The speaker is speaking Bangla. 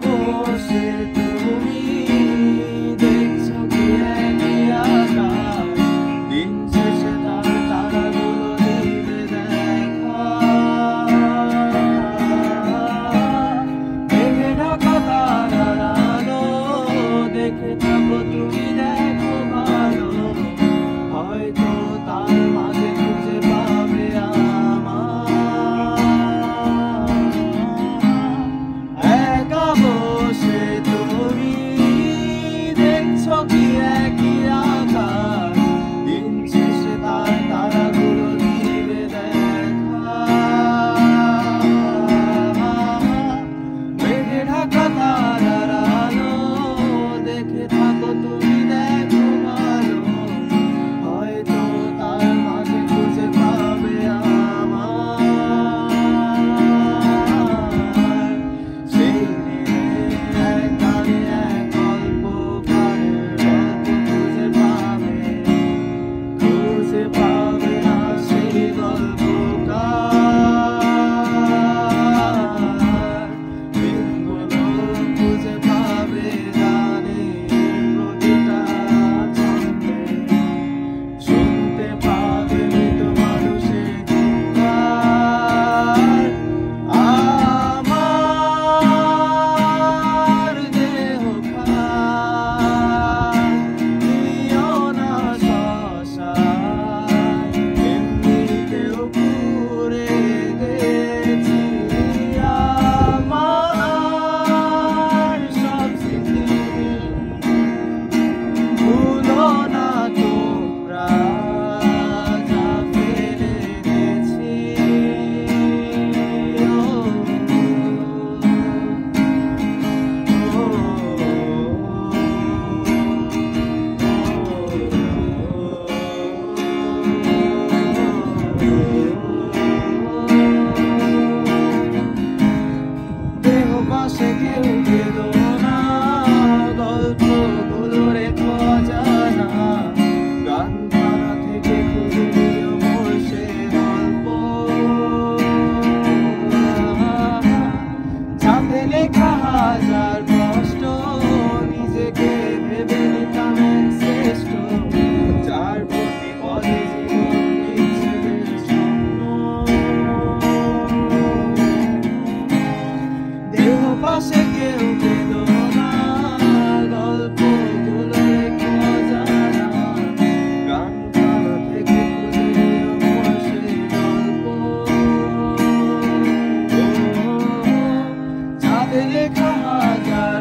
বসে তুমি দেখছো কি একই আকাশ, দিন শেষে তার তারাগুলো দিবে দেখা। মেঘে ঢাকা তারার আলো দেখে থাকো তুমি, দেখো ভালো, হয়তো তার মাঝে খুঁজে পাবে একা বসে তুমি দেখছো কি একই আকাশ, দিন শেষে তার তারাগুলো দিবে দেখা। মেঘে ঢাকা তারার আলো দেখে থাকো তুমি, দেখো ভালো, হয়তো তার মাঝে খুঁজে পাবে সেই এক গানে এক গল্প গানের গল্প খুঁজে পাবে না সেই গল্পকার। দিনগুলো খুঁজে পাবে গানের প্রতিটা ছন্দে, শুনতে পাবে মৃত মানুষের চিৎকার। আমার দেহ খায়, নিও না শ্মশান, এমনিতেও পুড়ে গেছি। আমার সব স্মৃতি ভুলো না তোমরা, যা ফেলে গেছি। দেহ পাশে কেউ পেলো না, গল্পগুলো রেখো অজানা, গান গানা থেকে খুঁজে নিও মোর সে গল্প। ছাপে লেখা হাজার কষ্ট, নিজেকে ভেবে নিতাম এক শ্রেষ্ঠ, যার প্রতি পদে জীবন বিচ্ছেদের স্বপ্ন। দেহ পাশে কেউ পেলো না, গল্পগুলো রেখো অজানা, গান গানা থেকে খুঁজে নিও মোর সেই গল্প। ছাদে লেখা হাজার